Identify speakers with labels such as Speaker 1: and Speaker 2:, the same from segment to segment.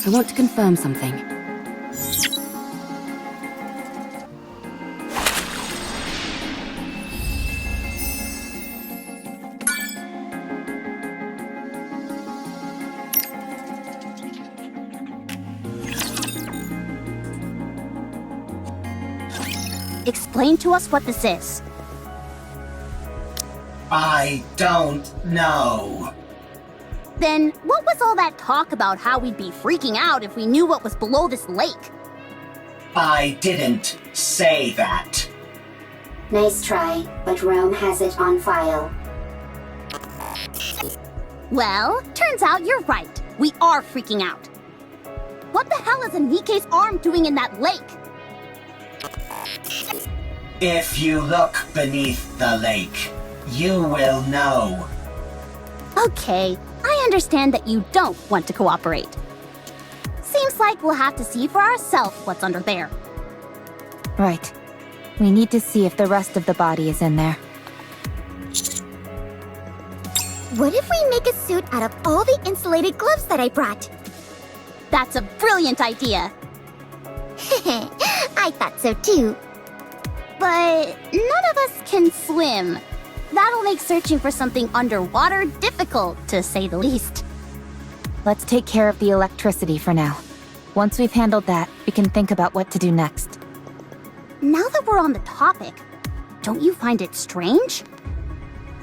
Speaker 1: I want to confirm something.
Speaker 2: Explain to us what this is.
Speaker 3: I don't know.
Speaker 2: Then, what was all that talk about how we'd be freaking out if we knew what was below this lake?
Speaker 3: I didn't say that.
Speaker 4: Nice try, but Rome has it on file.
Speaker 2: Well, turns out you're right. We are freaking out. What the hell is a NIKKE's arm doing in that lake?
Speaker 3: If you look beneath the lake, you will know.
Speaker 2: Okay, I understand that you don't want to cooperate. Seems like we'll have to see for ourselves what's under there.
Speaker 5: Right. We need to see if the rest of the body is in there.
Speaker 2: What if we make a suit out of all the insulated gloves that I brought? That's a brilliant idea. I thought so too. But none of us can swim. That'll make searching for something underwater difficult, to say the least.
Speaker 5: Let's take care of the electricity for now. Once we've handled that, we can think about what to do next.
Speaker 2: Now that we're on the topic, don't you find it strange?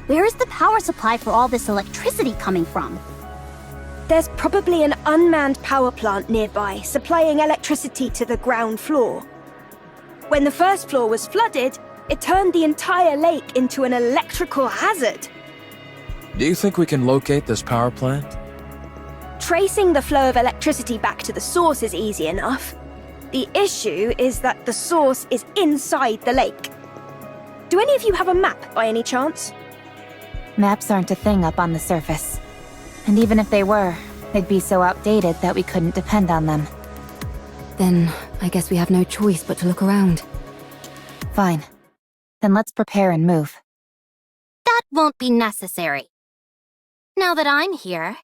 Speaker 2: Where is the power supply for all this electricity coming from?
Speaker 6: There's probably an unmanned power plant nearby, supplying electricity to the ground floor. When the first floor was flooded, it turned the entire lake into an electrical hazard.
Speaker 7: Do you think we can locate this power plant?
Speaker 6: Tracing the flow of electricity back to the source is easy enough. The issue is that the source is inside the lake. Do any of you have a map by any chance?
Speaker 5: Maps aren't a thing up on the surface. And even if they were, they'd be so outdated that we couldn't depend on them.
Speaker 1: Then, I guess we have no choice but to look around.
Speaker 5: Fine. Then let's prepare and move.
Speaker 2: That won't be necessary. Now that I'm here,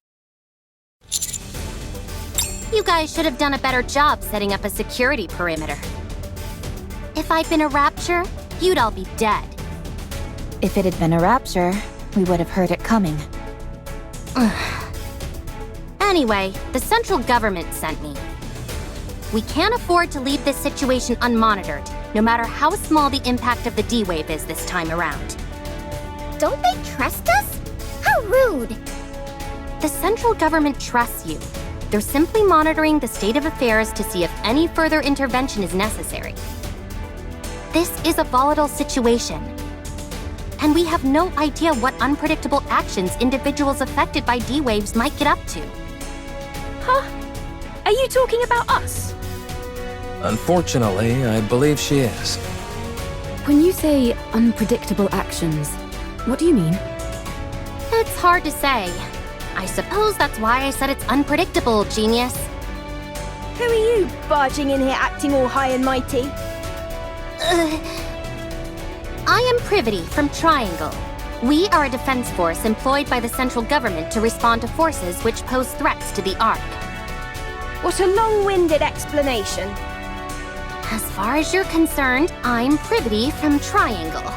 Speaker 2: you guys should have done a better job setting up a security perimeter. If I'd been a rapture, you'd all be dead.
Speaker 5: If it had been a rapture, we would have heard it coming.
Speaker 2: Anyway, the central government sent me. We can't afford to leave this situation unmonitored, no matter how small the impact of the D-wave is this time around. Don't they trust us? How rude! The central government trusts you. They're simply monitoring the state of affairs to see if any further intervention is necessary. This is a volatile situation, and we have no idea what unpredictable actions individuals affected by D-waves might get up to.
Speaker 6: Huh? Are you talking about us?
Speaker 7: Unfortunately, I believe she is.
Speaker 1: When you say unpredictable actions, what do you mean?
Speaker 2: It's hard to say. I suppose that's why I said it's unpredictable, genius.
Speaker 6: Who are you, barging in here acting all high and mighty?
Speaker 2: I am Privity from Triangle. We are a defense force employed by the central government to respond to forces which pose threats to the Ark.
Speaker 6: What a long-winded explanation.
Speaker 2: As far as you're concerned, I'm Privity from Triangle.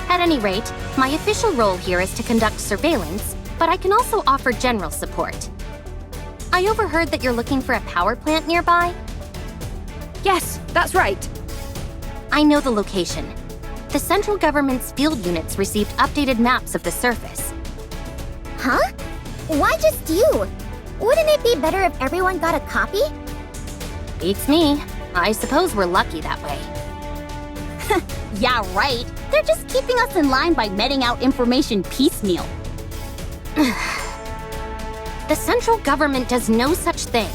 Speaker 2: At any rate, my official role here is to conduct surveillance, but I can also offer general support. I overheard that you're looking for a power plant nearby?
Speaker 6: Yes, that's right.
Speaker 2: I know the location. The central government's field units received updated maps of the surface. Huh? Why just you? Wouldn't it be better if everyone got a copy? Beats me. I suppose we're lucky that way. Yeah, right. They're just keeping us in line by meting out information piecemeal. The central government does no such thing.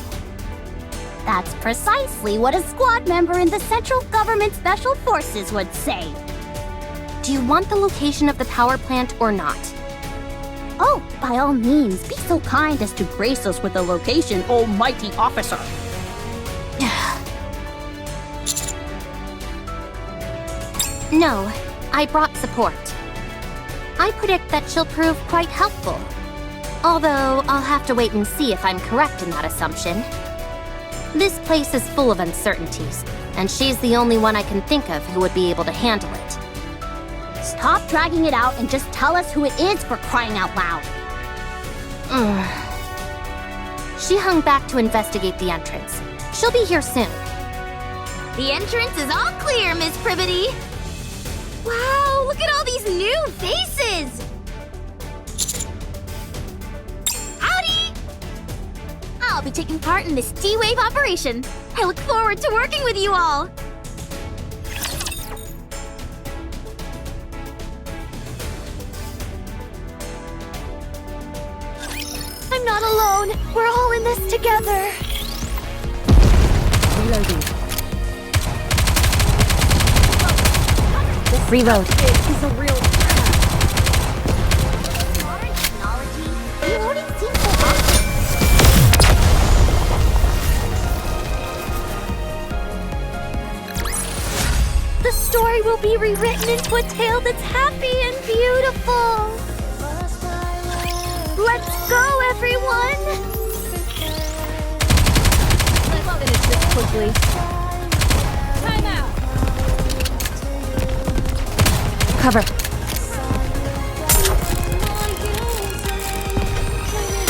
Speaker 2: That's precisely what a squad member in the central government special forces would say. Do you want the location of the power plant or not? Oh, by all means, be so kind as to grace us with the location, almighty officer. No, I brought support. I predict that she'll prove quite helpful. Although, I'll have to wait and see if I'm correct in that assumption. This place is full of uncertainties, and she's the only one I can think of who would be able to handle it.
Speaker 8: Stop dragging it out and just tell us who it is, for crying out loud.
Speaker 2: She hung back to investigate the entrance. She'll be here soon.
Speaker 8: The entrance is all clear, Miss Privity. Wow, look at all these new faces! Howdy! I'll be taking part in this D-Wave operation. I look forward to working with you all. I'm not alone. We're all in this together.
Speaker 1: Reloading.
Speaker 5: Reload.
Speaker 8: Is a real modern technology. Reloading seems so awesome. The story will be rewritten into a tale that's happy and beautiful. Let's go, everyone! Let's finish this quickly. Time out!
Speaker 5: Cover.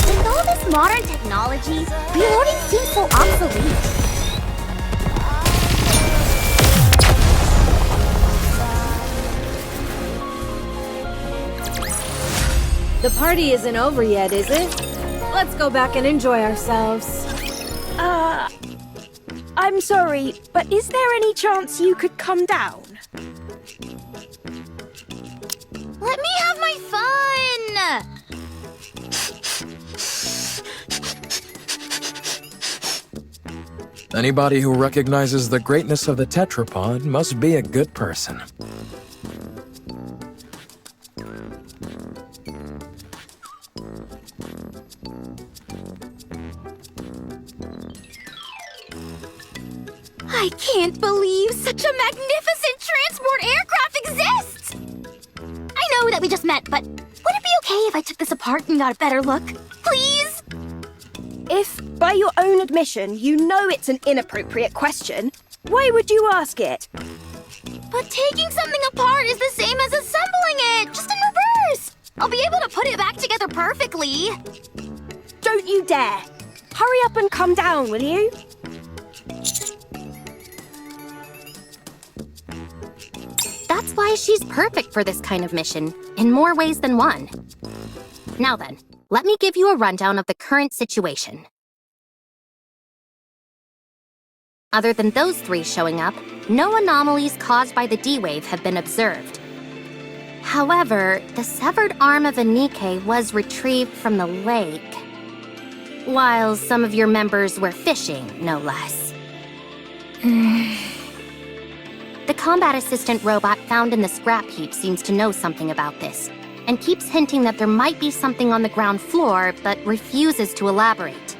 Speaker 8: With all this modern technology, reloading seems so obsolete.
Speaker 9: The party isn't over yet, is it? Let's go back and enjoy ourselves.
Speaker 6: I'm sorry, but is there any chance you could come down?
Speaker 8: Let me have my fun!
Speaker 7: Anybody who recognizes the greatness of the tetrapod must be a good person.
Speaker 8: I can't believe such a magnificent transport aircraft exists! I know that we just met, but would it be okay if I took this apart and got a better look? Please?
Speaker 6: If, by your own admission, you know it's an inappropriate question, why would you ask it?
Speaker 8: But taking something apart is the same as assembling it, just in reverse! I'll be able to put it back together perfectly.
Speaker 6: Don't you dare! Hurry up and come down, will you?
Speaker 2: That's why she's perfect for this kind of mission, in more ways than one. Now then, let me give you a rundown of the current situation. Other than those three showing up, no anomalies caused by the D-Wave have been observed. However, the severed arm of a NIKKE was retrieved from the lake, while some of your members were fishing, no less. The combat assistant robot found in the scrap heap seems to know something about this, and keeps hinting that there might be something on the ground floor, but refuses to elaborate.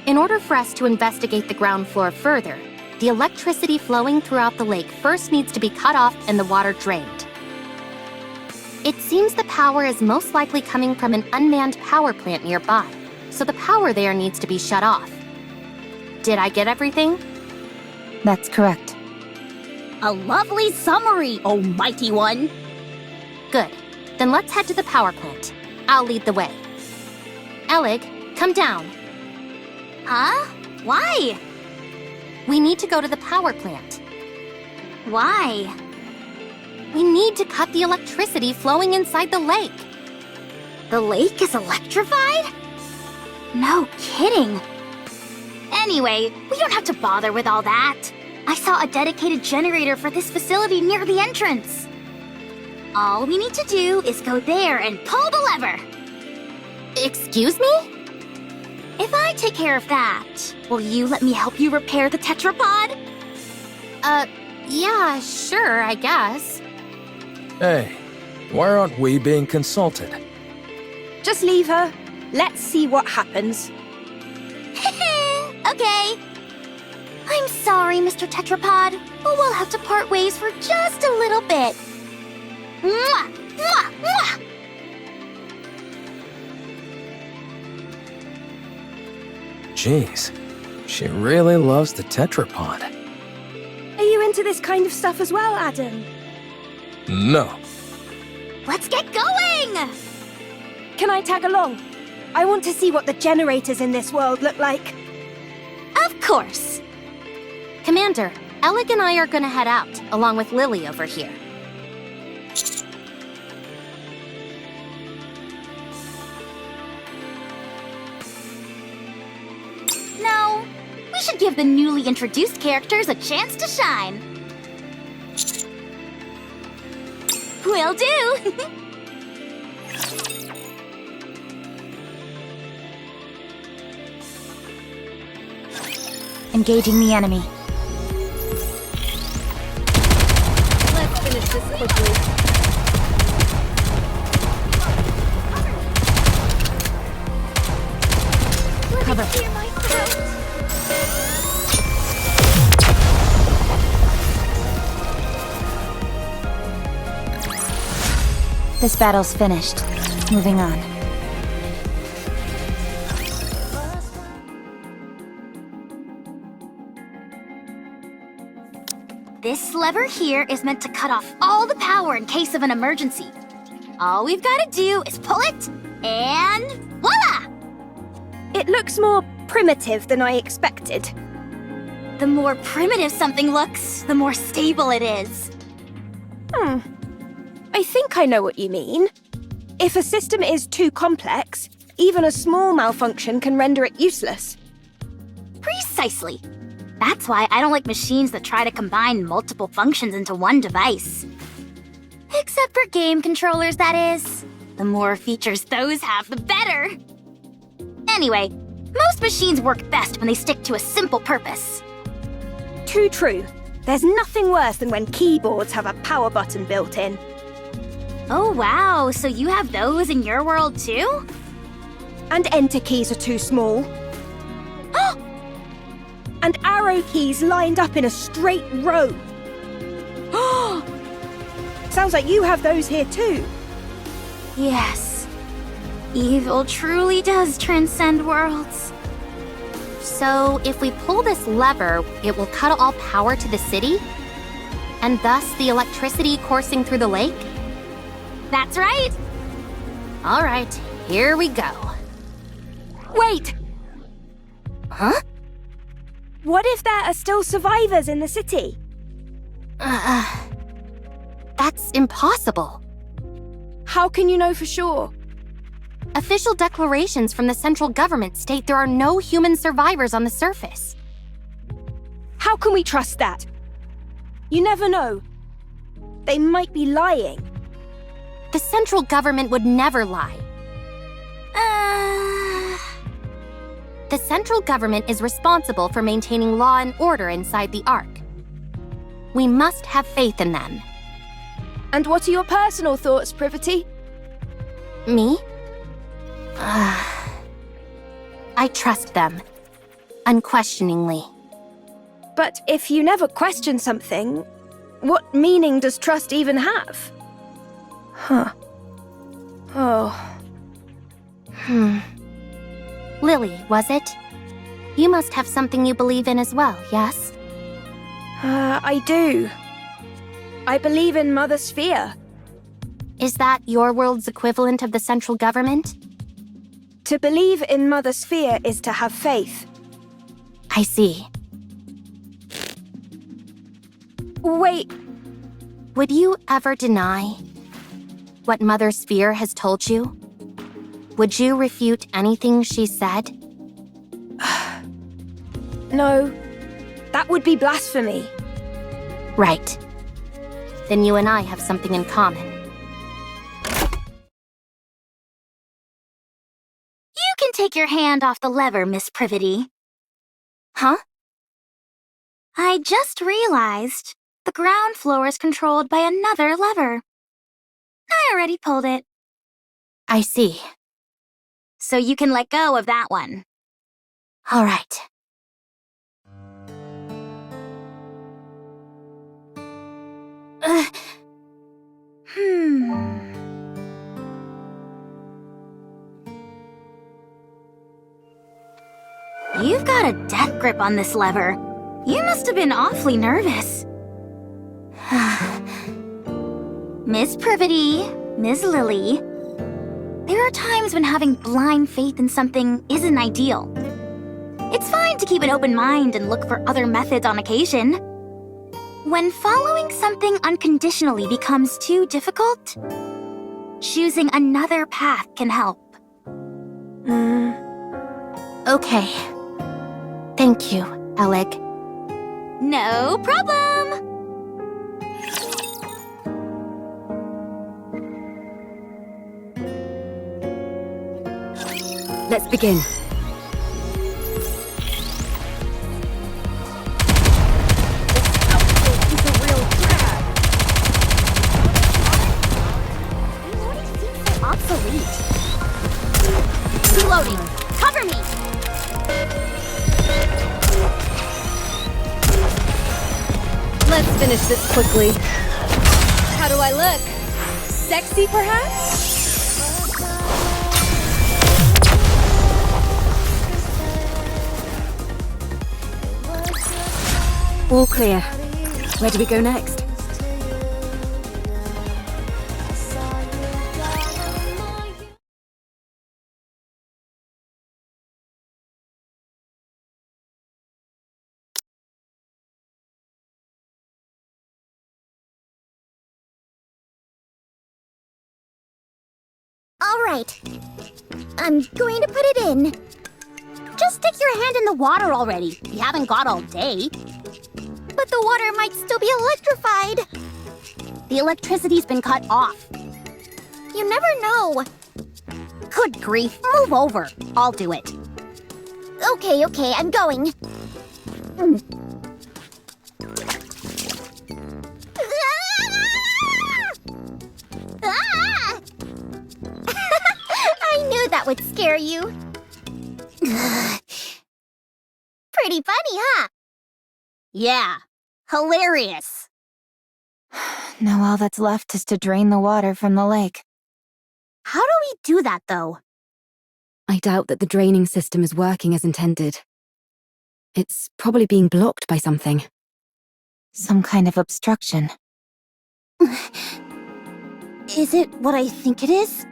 Speaker 2: In order for us to investigate the ground floor further, the electricity flowing throughout the lake first needs to be cut off and the water drained. It seems the power is most likely coming from an unmanned power plant nearby, so the power there needs to be shut off. Did I get everything?
Speaker 5: That's correct.
Speaker 8: A lovely summary, oh mighty one!
Speaker 2: Good. Then let's head to the power plant. I'll lead the way. Elig, come down.
Speaker 8: Huh? Why?
Speaker 2: We need to go to the power plant.
Speaker 8: Why?
Speaker 2: We need to cut the electricity flowing inside the lake.
Speaker 8: The lake is electrified? No kidding. Anyway, we don't have to bother with all that. I saw a dedicated generator for this facility near the entrance. All we need to do is go there and pull the lever.
Speaker 2: Excuse me?
Speaker 8: If I take care of that, will you let me help you repair the tetrapod?
Speaker 2: Yeah, sure, I guess.
Speaker 7: Hey, why aren't we being consulted?
Speaker 6: Just leave her. Let's see what happens.
Speaker 8: Okay. I'm sorry, Mr. Tetrapod, but we'll have to part ways for just a little bit. Mwah! Mwah! Mwah!
Speaker 7: Jeez, she really loves the tetrapod.
Speaker 6: Are you into this kind of stuff as well, Adam?
Speaker 7: No.
Speaker 8: Let's get going!
Speaker 6: Can I tag along? I want to see what the generators in this world look like.
Speaker 8: Of course.
Speaker 2: Commander, Alec and I are gonna head out, along with Lily over here.
Speaker 8: No, we should give the newly introduced characters a chance to shine. Will do!
Speaker 5: Engaging the enemy.
Speaker 9: Let's finish this quickly.
Speaker 5: Cover. This battle's finished. Moving on.
Speaker 8: This lever here is meant to cut off all the power in case of an emergency. All we've got to do is pull it, and voila!
Speaker 6: It looks more primitive than I expected.
Speaker 8: The more primitive something looks, the more stable it is.
Speaker 6: I think I know what you mean. If a system is too complex, even a small malfunction can render it useless.
Speaker 8: Precisely. That's why I don't like machines that try to combine multiple functions into one device. Except for game controllers, that is. The more features those have, the better. Anyway, most machines work best when they stick to a simple purpose.
Speaker 6: Too true. There's nothing worse than when keyboards have a power button built in.
Speaker 8: Oh wow, so you have those in your world too?
Speaker 6: And enter keys are too small. And arrow keys lined up in a straight row. Sounds like you have those here too.
Speaker 8: Yes. Evil truly does transcend worlds.
Speaker 2: So, if we pull this lever, it will cut all power to the city? And thus the electricity coursing through the lake?
Speaker 8: That's right.
Speaker 2: All right, here we go.
Speaker 6: Wait!
Speaker 2: Huh?
Speaker 6: What if there are still survivors in the city?
Speaker 2: That's impossible.
Speaker 6: How can you know for sure?
Speaker 2: Official declarations from the central government state there are no human survivors on the surface.
Speaker 6: How can we trust that? You never know. They might be lying.
Speaker 2: The central government would never lie. The central government is responsible for maintaining law and order inside the Ark. We must have faith in them.
Speaker 6: And what are your personal thoughts, Privity?
Speaker 2: Me? I trust them. Unquestioningly.
Speaker 6: But if you never question something, what meaning does trust even have? Huh. Oh.
Speaker 2: Lily, was it? You must have something you believe in as well, yes?
Speaker 6: I do. I believe in Mother Sphere.
Speaker 2: Is that your world's equivalent of the central government?
Speaker 6: To believe in Mother Sphere is to have faith.
Speaker 2: I see.
Speaker 6: Wait,
Speaker 2: Would you ever deny what Mother Sphere has told you? Would you refute anything she said?
Speaker 6: no. That would be blasphemy.
Speaker 2: Right. Then you and I have something in common.
Speaker 8: You can take your hand off the lever, Miss Privity.
Speaker 2: Huh?
Speaker 8: I just realized the ground floor is controlled by another lever. I already pulled it,
Speaker 2: I see.
Speaker 8: so you can let go of that one.
Speaker 2: All right.
Speaker 8: You've got a death grip on this lever. You must have been awfully nervous. Miss Privity, Miss Lily. There are times when having blind faith in something isn't ideal. It's fine to keep an open mind and look for other methods on occasion. When following something unconditionally becomes too difficult, choosing another path can help.
Speaker 2: Okay. Thank you, Alec.
Speaker 8: No problem!
Speaker 1: Let's begin.
Speaker 8: Obsolete. Reloading. Cover me!
Speaker 9: Let's finish this quickly. How do I look? Sexy, perhaps?
Speaker 1: All clear. Where do we go next?
Speaker 2: All right. I'm going to put it in. Just stick your hand in the water already. You haven't got all day. But the water might still be electrified. The electricity's been cut off. You never know. Good grief, move over. I'll do it. Okay, I'm going. Ah! I knew that would scare you. Pretty funny, huh? Yeah, hilarious.
Speaker 5: Now all that's left is to drain the water from the lake.
Speaker 2: How do we do that, though?
Speaker 1: I doubt that the draining system is working as intended. It's probably being blocked by something.
Speaker 5: Some kind of obstruction.
Speaker 2: Is it what I think it is?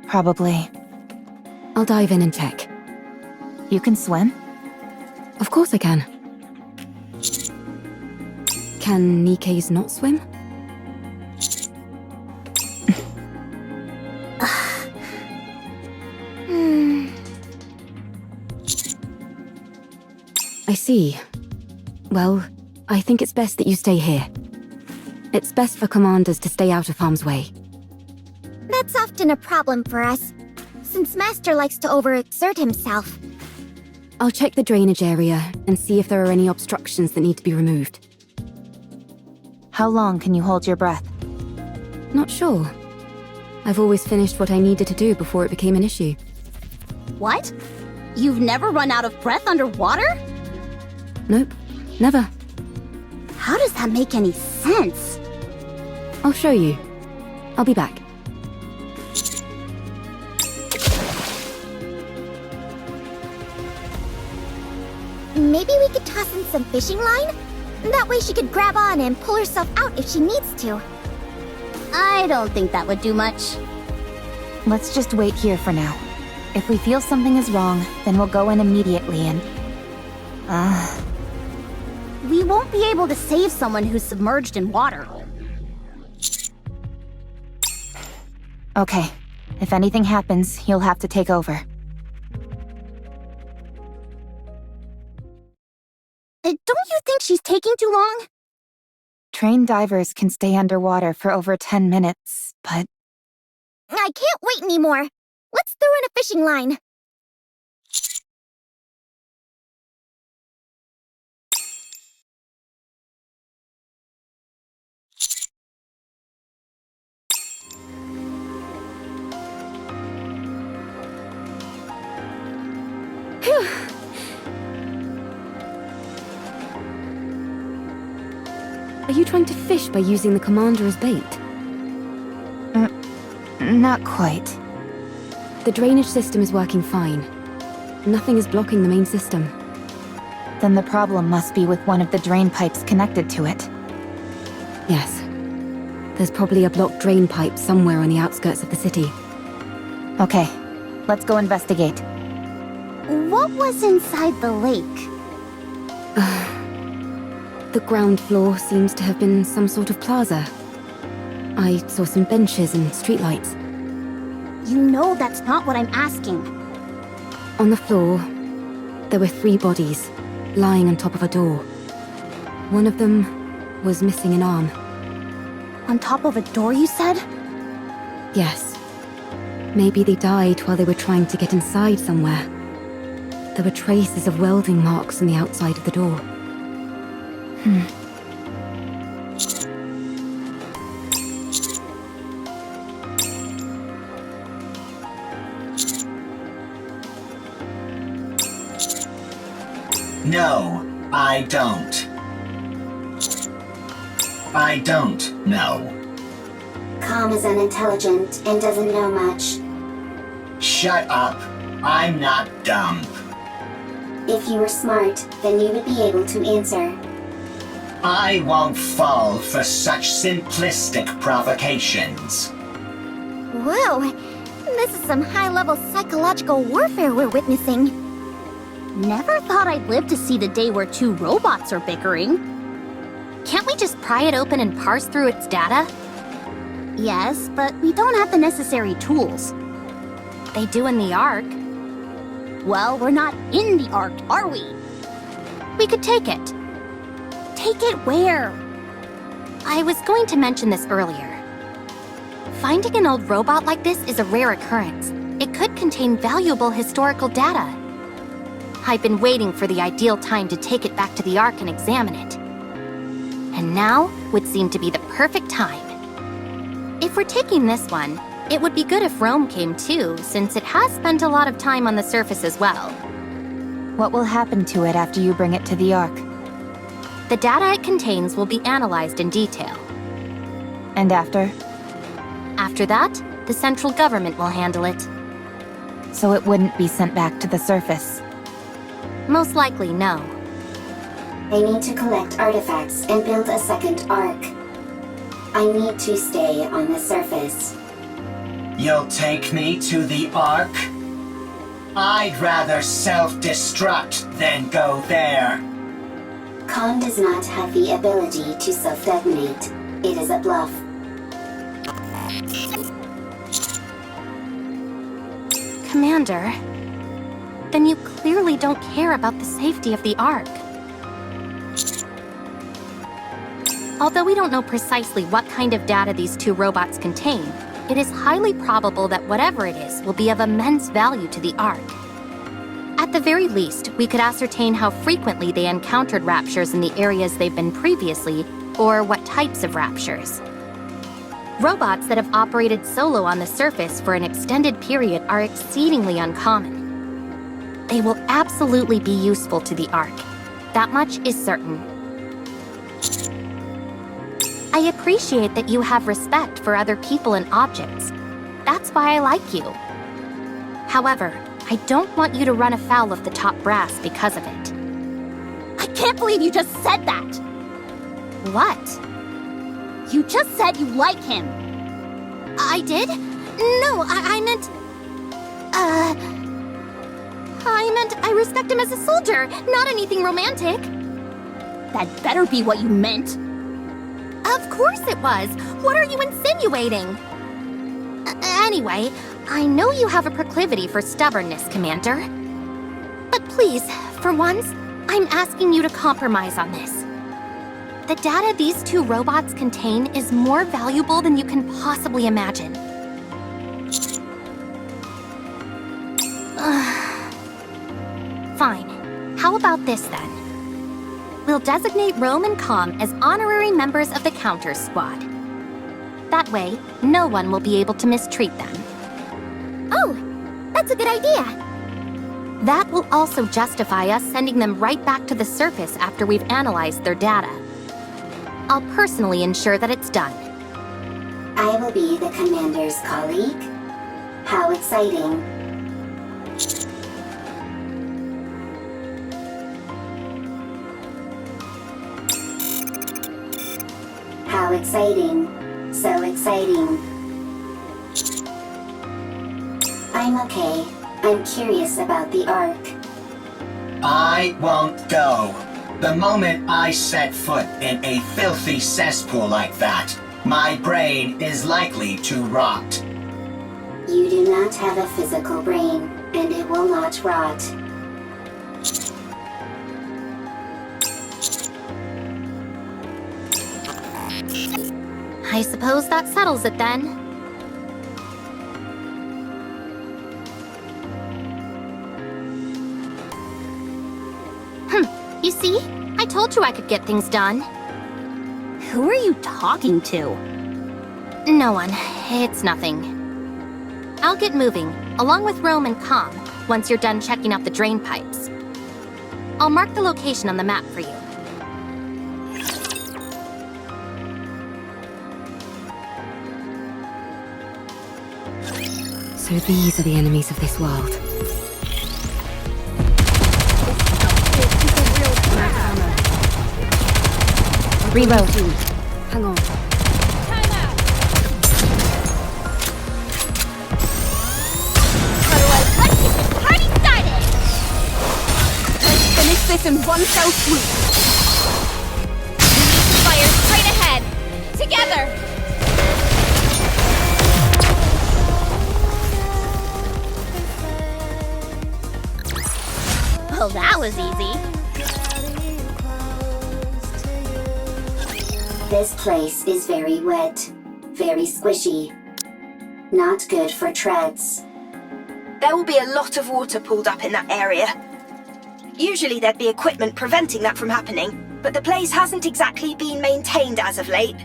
Speaker 5: Probably.
Speaker 1: I'll dive in and check.
Speaker 5: You can swim?
Speaker 1: Of course I can. Can NIKKEs not swim? I see. Well, I think it's best that you stay here. It's best for commanders to stay out of harm's way.
Speaker 2: That's often a problem for us, since Master likes to overexert himself.
Speaker 1: I'll check the drainage area and see if there are any obstructions that need to be removed.
Speaker 5: How long can you hold your breath?
Speaker 1: Not sure. I've always finished what I needed to do before it became an issue.
Speaker 2: What? You've never run out of breath underwater?
Speaker 1: Nope, never.
Speaker 2: How does that make any sense?
Speaker 1: I'll show you. I'll be back.
Speaker 2: Maybe we could toss in some fishing line? That way she could grab on and pull herself out if she needs to. I don't think that would do much.
Speaker 5: Let's just wait here for now. If we feel something is wrong, then we'll go in immediately and...
Speaker 2: We won't be able to save someone who's submerged in water.
Speaker 5: Okay. If anything happens, you'll have to take over.
Speaker 2: Don't you think she's taking too long?
Speaker 5: Trained divers can stay underwater for over 10 minutes, but...
Speaker 2: I can't wait anymore. Let's throw in a fishing line.
Speaker 1: Are you trying to fish by using the commander as bait?
Speaker 5: Not quite.
Speaker 1: The drainage system is working fine. Nothing is blocking the main system.
Speaker 5: Then the problem must be with one of the drain pipes connected to it.
Speaker 1: Yes. There's probably a blocked drain pipe somewhere on the outskirts of the city.
Speaker 5: Okay, let's go investigate.
Speaker 8: What was inside the lake?
Speaker 1: The ground floor seems to have been some sort of plaza. I saw some benches and streetlights.
Speaker 8: You know that's not what I'm asking.
Speaker 1: On the floor, there were 3 bodies, lying on top of a door. One of them was missing an arm.
Speaker 8: On top of a door, you said?
Speaker 1: Yes. Maybe they died while they were trying to get inside somewhere. There were traces of welding marks on the outside of the door.
Speaker 3: No, I don't. I don't know.
Speaker 4: Com is unintelligent and doesn't know much.
Speaker 3: Shut up. I'm not dumb.
Speaker 4: If you were smart, then you would be able to answer.
Speaker 3: I won't fall for such simplistic provocations.
Speaker 8: Whoa, this is some high-level psychological warfare we're witnessing. Never thought I'd live to see the day where 2 robots are bickering.
Speaker 2: Can't we just pry it open and parse through its data?
Speaker 8: Yes, but we don't have the necessary tools.
Speaker 2: They do in the Ark.
Speaker 8: Well, we're not in the Ark, are we?
Speaker 2: We could take it.
Speaker 8: Take it where?
Speaker 2: I was going to mention this earlier. Finding an old robot like this is a rare occurrence. It could contain valuable historical data. I've been waiting for the ideal time to take it back to the Ark and examine it. And now would seem to be the perfect time. If we're taking this one, it would be good if Rome came too, since it has spent a lot of time on the surface as well.
Speaker 5: What will happen to it after you bring it to the Ark?
Speaker 2: The data it contains will be analyzed in detail.
Speaker 5: And after?
Speaker 2: After that, the central government will handle it.
Speaker 5: So it wouldn't be sent back to the surface?
Speaker 2: Most likely, no.
Speaker 4: They need to collect artifacts and build a second Ark. I need to stay on the surface.
Speaker 3: You'll take me to the Ark? I'd rather self-destruct than go there.
Speaker 4: Com does not have the ability to self-detonate. It is a bluff.
Speaker 2: Commander, then you clearly don't care about the safety of the Ark. Although we don't know precisely what kind of data these 2 robots contain, it is highly probable that whatever it is will be of immense value to the Ark. At the very least, we could ascertain how frequently they encountered raptures in the areas they've been previously, or what types of raptures. Robots that have operated solo on the surface for an extended period are exceedingly uncommon. They will absolutely be useful to the Ark. That much is certain. I appreciate that you have respect for other people and objects. That's why I like you. However, I don't want you to run afoul of the top brass because of it.
Speaker 8: I can't believe you just said that!
Speaker 2: What?
Speaker 8: You just said you like him!
Speaker 2: I did? No, I meant... I respect him as a soldier, not anything romantic.
Speaker 8: That better be what you meant.
Speaker 2: Of course it was. What are you insinuating? Anyway, I know you have a proclivity for stubbornness, Commander. But please, for once, I'm asking you to compromise on this. The data these 2 robots contain is more valuable than you can possibly imagine. Fine. How about this then? We'll designate Rome and Com as honorary members of the Counters Squad. That way, no one will be able to mistreat them.
Speaker 8: Oh, that's a good idea.
Speaker 2: That will also justify us sending them right back to the surface after we've analyzed their data. I'll personally ensure that it's done.
Speaker 4: I will be the commander's colleague? How exciting. How exciting. So exciting. I'm okay. I'm curious about the Ark.
Speaker 3: I won't go. The moment I set foot in a filthy cesspool like that, my brain is likely to rot.
Speaker 4: You do not have a physical brain, and it will not rot.
Speaker 2: I suppose that settles it then. You see? I told you I could get things done.
Speaker 8: Who are you talking to?
Speaker 2: No one. It's nothing. I'll get moving, along with Rome and Com, once you're done checking out the drain pipes. I'll mark the location on the map for you.
Speaker 1: So these are the enemies of this world.
Speaker 5: Reload.
Speaker 1: Hang on.
Speaker 8: Let's get this party started!
Speaker 6: Let's finish this in one fell swoop.
Speaker 8: We need to fire straight ahead! Together! Well, that was easy.
Speaker 4: This place is very wet, very squishy. Not good for treads.
Speaker 6: There will be a lot of water pooled up in that area. Usually there'd be equipment preventing that from happening, but the place hasn't exactly been maintained as of late.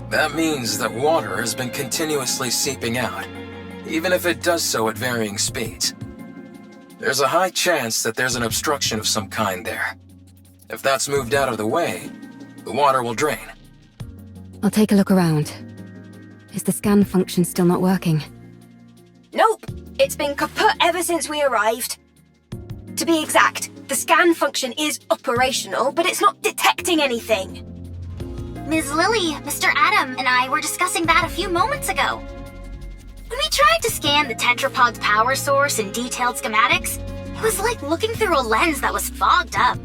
Speaker 7: That means that water has been continuously seeping out, even if it does so at varying speeds. There's a high chance that there's an obstruction of some kind there. If that's moved out of the way, the water will drain.
Speaker 1: I'll take a look around. Is the scan function still not working?
Speaker 6: Nope, it's been kaput ever since we arrived. To be exact, the scan function is operational, but it's not detecting anything.
Speaker 8: Ms. Lily, Mr. Adam, and I were discussing that a few moments ago. When we tried to scan the tetrapod's power source in detailed schematics, it was like looking through a lens that was fogged up.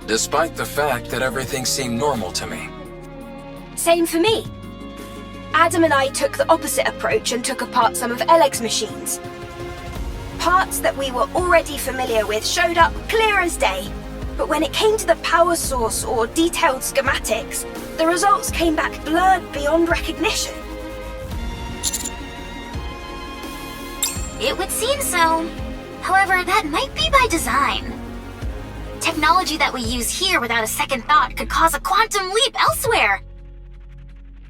Speaker 7: Despite the fact that everything seemed normal to me.
Speaker 6: Same for me. Adam and I took the opposite approach and took apart some of Eleg's machines. Parts that we were already familiar with showed up clear as day, but when it came to the power source or detailed schematics, the results came back blurred beyond recognition.
Speaker 8: It would seem so. However, that might be by design. Technology that we use here without a second thought could cause a quantum leap elsewhere.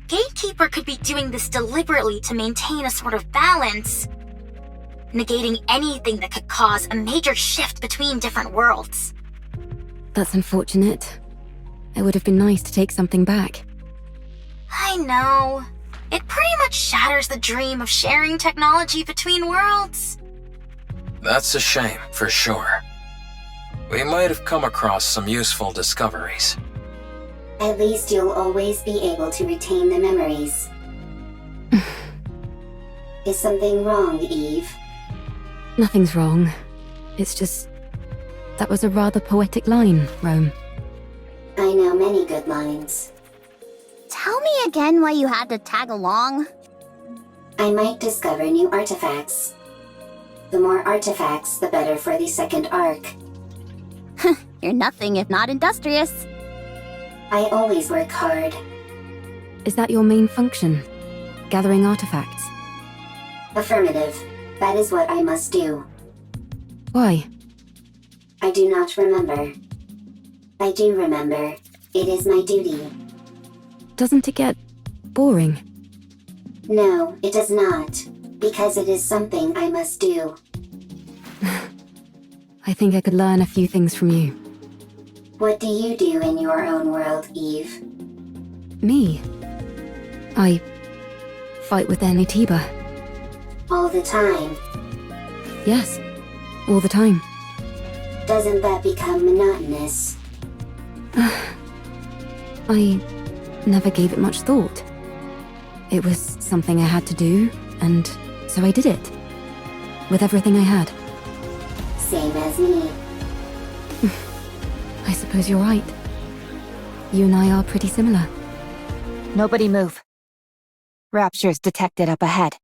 Speaker 8: Gatekeeper could be doing this deliberately to maintain a sort of balance, negating anything that could cause a major shift between different worlds.
Speaker 1: That's unfortunate. It would have been nice to take something back.
Speaker 8: I know. It pretty much shatters the dream of sharing technology between worlds.
Speaker 7: That's a shame, for sure. We might have come across some useful discoveries.
Speaker 4: At least you'll always be able to retain the memories. Is something wrong, Eve?
Speaker 1: Nothing's wrong. It's just... that was a rather poetic line, Rome.
Speaker 4: I know many good lines.
Speaker 8: Tell me again why you had to tag along.
Speaker 4: I might discover new artifacts. The more artifacts, the better for the second arc.
Speaker 8: You're nothing if not industrious.
Speaker 4: I always work hard.
Speaker 1: Is that your main function? Gathering artifacts?
Speaker 4: Affirmative. That is what I must do.
Speaker 1: Why?
Speaker 4: I do not remember. I do remember. It is my duty.
Speaker 1: Doesn't it get boring?
Speaker 4: No, it does not. Because it is something I must do.
Speaker 1: I think I could learn a few things from you.
Speaker 4: What do you do in your own world, Eve?
Speaker 1: Me? I fight with Anitiba.
Speaker 4: All the time.
Speaker 1: Yes, all the time.
Speaker 4: Doesn't that become monotonous?
Speaker 1: I never gave it much thought. It was something I had to do, and so I did it. With everything I had.
Speaker 4: Same as me.
Speaker 1: I suppose you're right. You and I are pretty similar.
Speaker 5: Nobody move. Rapture's detected up ahead.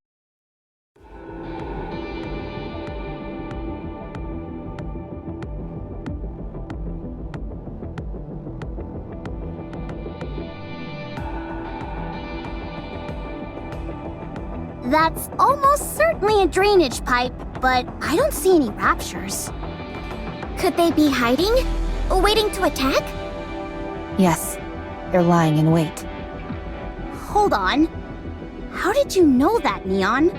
Speaker 8: That's almost certainly a drainage pipe, but I don't see any raptures. Could they be hiding? Waiting to attack?
Speaker 5: Yes, they're lying in wait.
Speaker 8: Hold on. How did you know that, Neon?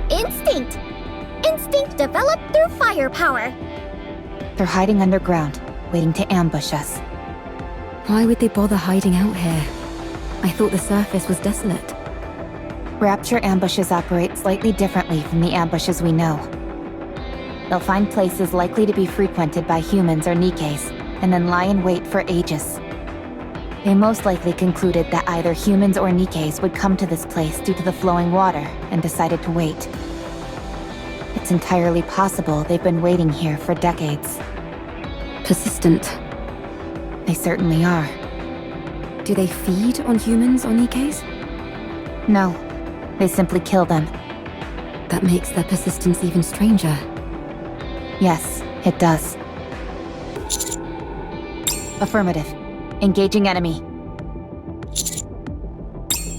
Speaker 8: Instinct. Instinct developed through firepower.
Speaker 5: They're hiding underground, waiting to ambush us.
Speaker 1: Why would they bother hiding out here? I thought the surface was desolate.
Speaker 5: Rapture ambushes operate slightly differently from the ambushes we know. They'll find places likely to be frequented by humans or NIKKEs, and then lie in wait for ages. They most likely concluded that either humans or NIKKEs would come to this place due to the flowing water, and decided to wait. It's entirely possible they've been waiting here for decades.
Speaker 1: Persistent.
Speaker 5: They certainly are.
Speaker 1: Do they feed on humans or NIKKEs?
Speaker 5: No, they simply kill them.
Speaker 1: That makes their persistence even stranger.
Speaker 5: Yes, it does. Affirmative. Engaging enemy.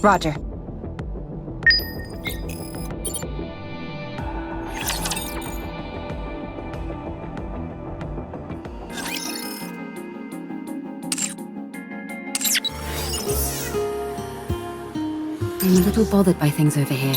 Speaker 5: Roger.
Speaker 1: I'm a little bothered by things over here.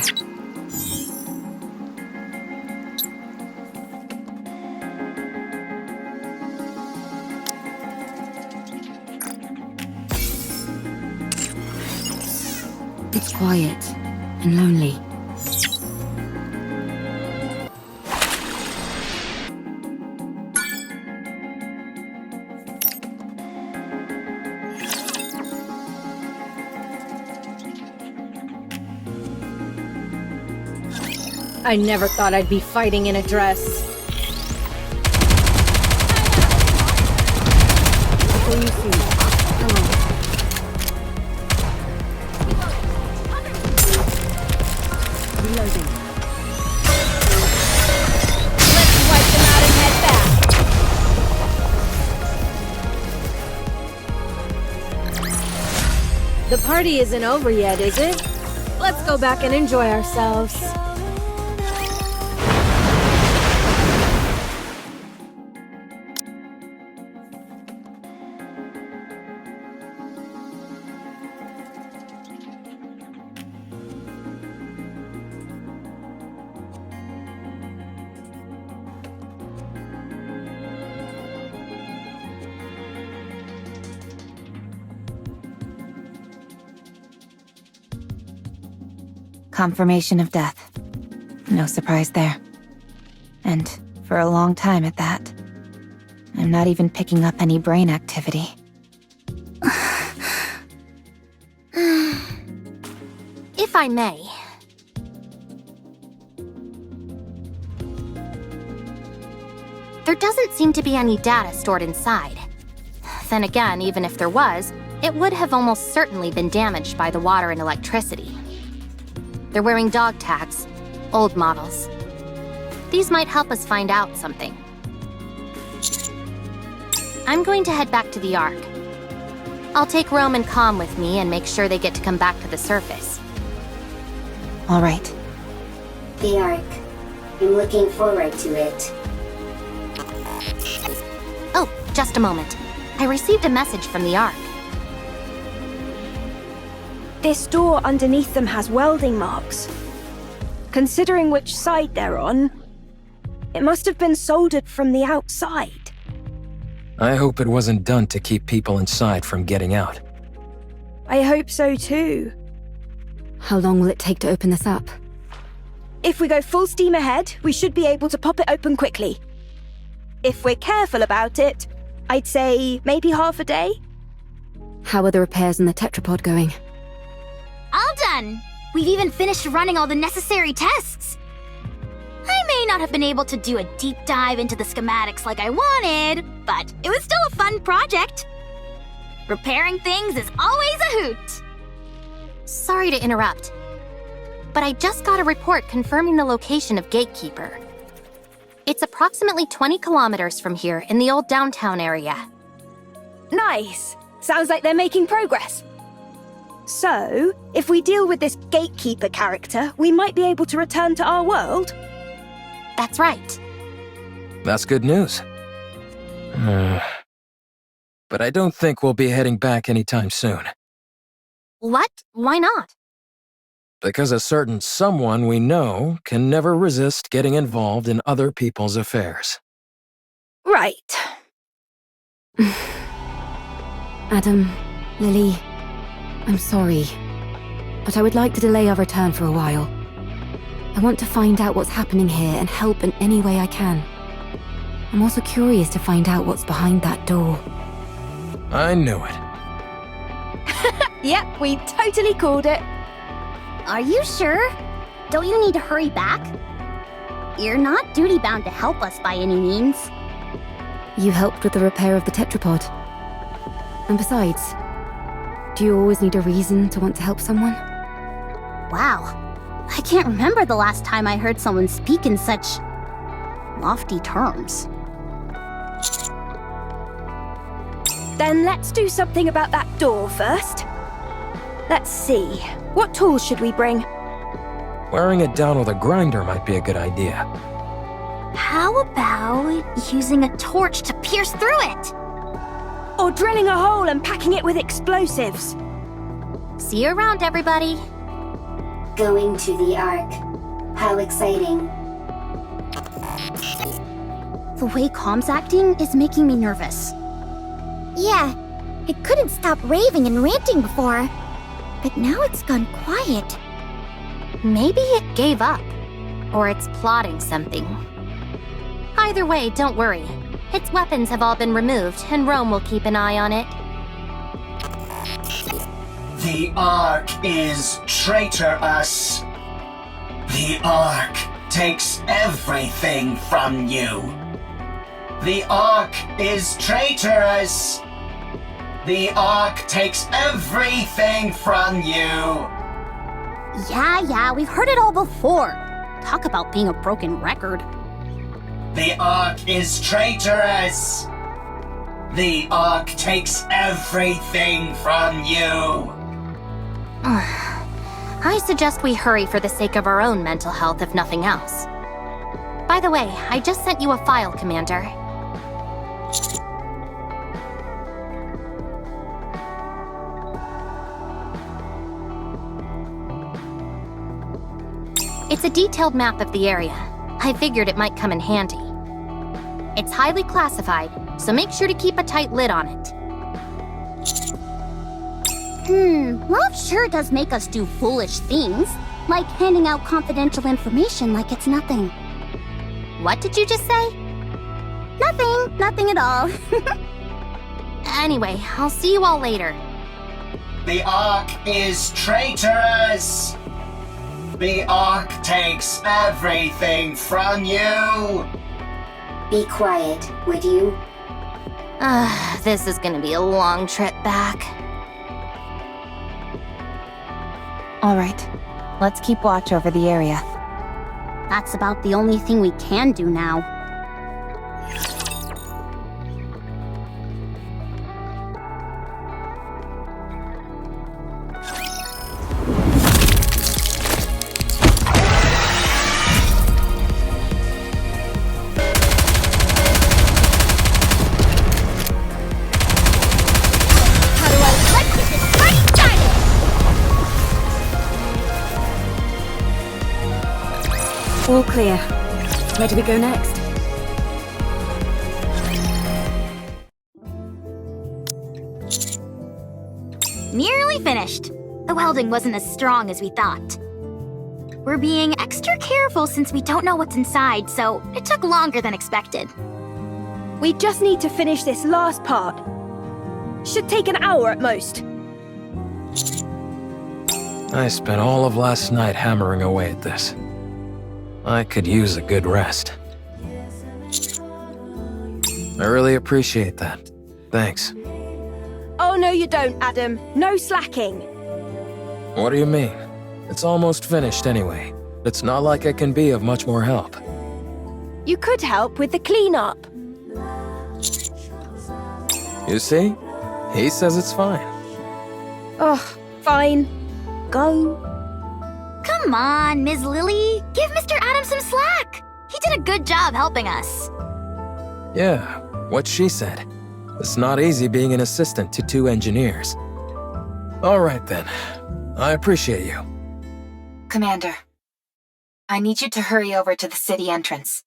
Speaker 1: It's quiet and lonely.
Speaker 9: I never thought I'd be fighting in a dress. So you see. Reloading. Let's wipe them out and head back. The party isn't over yet, is it? Let's go back and enjoy ourselves.
Speaker 5: Confirmation of death. No surprise there. And for a long time at that. I'm not even picking up any brain activity.
Speaker 2: If I may. There doesn't seem to be any data stored inside. Then again, even if there was, it would have almost certainly been damaged by the water and electricity. They're wearing dog tags, old models. These might help us find out something. I'm going to head back to the Ark. I'll take Rome and Calm with me and make sure they get to come back to the surface.
Speaker 5: All right.
Speaker 4: The Ark. I'm looking forward to it.
Speaker 2: Oh, just a moment. I received a message from the Ark.
Speaker 6: This door underneath them has welding marks. Considering which side they're on, it must have been soldered from the outside.
Speaker 7: I hope it wasn't done to keep people inside from getting out.
Speaker 6: I hope so too.
Speaker 1: How long will it take to open this up?
Speaker 6: If we go full steam ahead, we should be able to pop it open quickly. If we're careful about it, I'd say maybe half a day.
Speaker 1: How are the repairs on the tetrapod going?
Speaker 8: All done! We've even finished running all the necessary tests! I may not have been able to do a deep dive into the schematics like I wanted, but it was still a fun project. Repairing things is always a hoot!
Speaker 2: Sorry to interrupt, but I just got a report confirming the location of Gatekeeper. It's approximately 20 kilometers from here in the old downtown area.
Speaker 6: Nice. Sounds like they're making progress. So, if we deal with this Gatekeeper character, we might be able to return to our world?
Speaker 2: That's right.
Speaker 7: That's good news. But I don't think we'll be heading back anytime soon.
Speaker 2: What? Why not?
Speaker 7: Because a certain someone we know can never resist getting involved in other people's affairs.
Speaker 6: Right.
Speaker 1: Adam, Lily, I'm sorry, but I would like to delay our return for a while. I want to find out what's happening here and help in any way I can. I'm also curious to find out what's behind that door.
Speaker 7: I knew it.
Speaker 6: Yep, we totally called it.
Speaker 8: Are you sure? Don't you need to hurry back? You're not duty-bound to help us by any means.
Speaker 1: You helped with the repair of the tetrapod. And besides, do you always need a reason to want to help someone?
Speaker 8: Wow. I can't remember the last time I heard someone speak in such lofty terms.
Speaker 6: Then let's do something about that door first. Let's see. What tools should we bring?
Speaker 7: Wearing it down with a grinder might be a good idea.
Speaker 8: How about using a torch to pierce through it?
Speaker 6: Or drilling a hole and packing it with explosives?
Speaker 2: See you around, everybody.
Speaker 4: Going to the Ark. How exciting.
Speaker 8: The way Com's acting is making me nervous. Yeah, it couldn't stop raving and ranting before. But now it's gone quiet.
Speaker 2: Maybe it gave up. Or it's plotting something. Either way, don't worry. Its weapons have all been removed, and Rome will keep an eye on it.
Speaker 3: The Ark is traitorous. The Ark takes everything from you. The Ark is traitorous. The Ark takes everything from you.
Speaker 8: Yeah, we've heard it all before. Talk about being a broken record.
Speaker 3: The Ark is traitorous. The Ark takes everything from you.
Speaker 2: I suggest we hurry for the sake of our own mental health, if nothing else. By the way, I just sent you a file, Commander. It's a detailed map of the area. I figured it might come in handy. It's highly classified, so make sure to keep a tight lid on it.
Speaker 8: Love sure does make us do foolish things, like handing out confidential information like it's nothing.
Speaker 2: What did you just say?
Speaker 8: Nothing at all.
Speaker 2: Anyway, I'll see you all later.
Speaker 3: The Ark is traitorous. The Ark takes everything from you.
Speaker 4: Be quiet, would you?
Speaker 2: This is gonna be a long trip back.
Speaker 5: All right, let's keep watch over the area.
Speaker 8: That's about the only thing we can do now.
Speaker 1: All clear. Where do we go next?
Speaker 8: Nearly finished. The welding wasn't as strong as we thought. We're being extra careful since we don't know what's inside, so it took longer than expected.
Speaker 6: We just need to finish this last part. Should take an hour at most.
Speaker 7: I spent all of last night hammering away at this. I could use a good rest. I really appreciate that. Thanks.
Speaker 6: Oh, no you don't, Adam. No slacking.
Speaker 7: What do you mean? It's almost finished anyway. It's not like I can be of much more help.
Speaker 6: You could help with the cleanup.
Speaker 7: You see? He says it's fine.
Speaker 6: Oh, fine. Go.
Speaker 8: Come on, Ms. Lily. Give Mr. Adams some slack. He did a good job helping us.
Speaker 7: Yeah, what she said. It's not easy being an assistant to 2 engineers. All right then. I appreciate you.
Speaker 5: Commander, I need you to hurry over to the city entrance.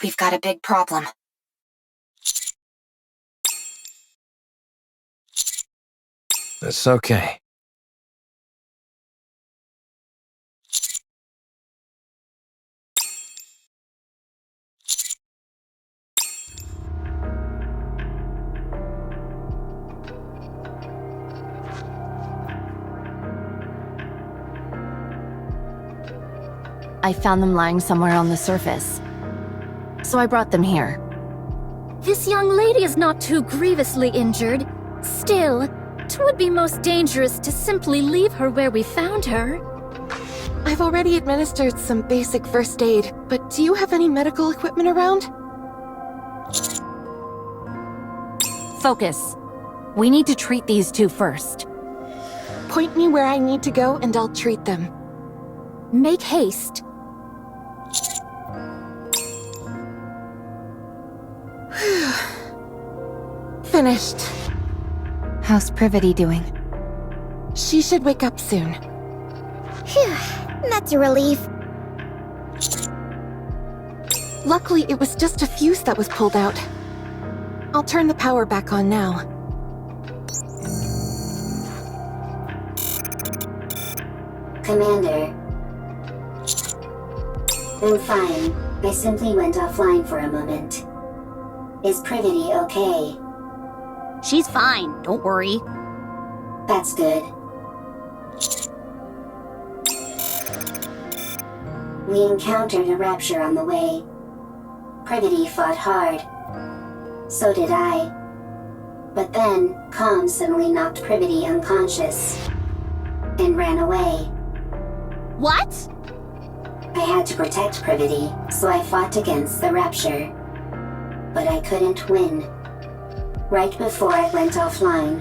Speaker 5: We've got a big problem.
Speaker 7: It's okay.
Speaker 5: I found them lying somewhere on the surface. So I brought them here.
Speaker 10: This young lady is not too grievously injured. Still, 'twould be most dangerous to simply leave her where we found her.
Speaker 11: I've already administered some basic first aid, but do you have any medical equipment around?
Speaker 5: Focus. We need to treat these 2 first.
Speaker 11: Point me where I need to go and I'll treat them.
Speaker 10: Make haste.
Speaker 11: Finished.
Speaker 5: How's Privity doing?
Speaker 11: She should wake up soon.
Speaker 8: Phew, that's a relief.
Speaker 11: Luckily, it was just a fuse that was pulled out. I'll turn the power back on now.
Speaker 4: Commander. I'm fine. I simply went offline for a moment. Is Privity okay?
Speaker 2: She's fine, don't worry.
Speaker 4: That's good. We encountered a rapture on the way. Privity fought hard. So did I. But then, Calm suddenly knocked Privity unconscious. And ran away.
Speaker 2: What?
Speaker 4: I had to protect Privity, so I fought against the rapture. But I couldn't win. Right before I went offline,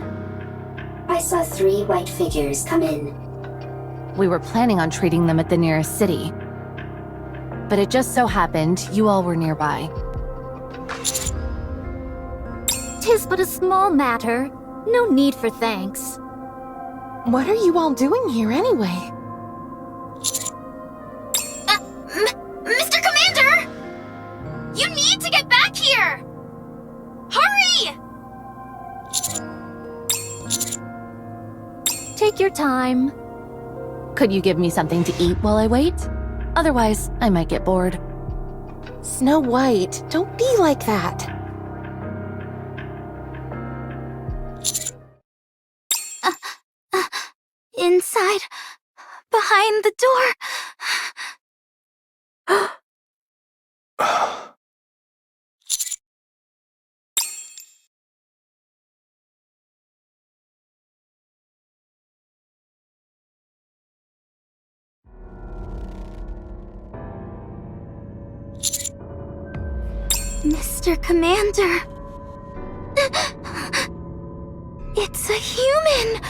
Speaker 4: I saw 3 white figures come in.
Speaker 5: We were planning on treating them at the nearest city. But it just so happened you all were nearby.
Speaker 10: 'Tis but a small matter. No need for thanks.
Speaker 11: What are you all doing here anyway?
Speaker 8: Mr. Commander! You need to get back here! Hurry!
Speaker 10: Take your time.
Speaker 5: Could you give me something to eat while I wait? Otherwise, I might get bored.
Speaker 11: Snow White, don't be like that.
Speaker 8: Inside, behind the door. Mr. Commander. It's a human.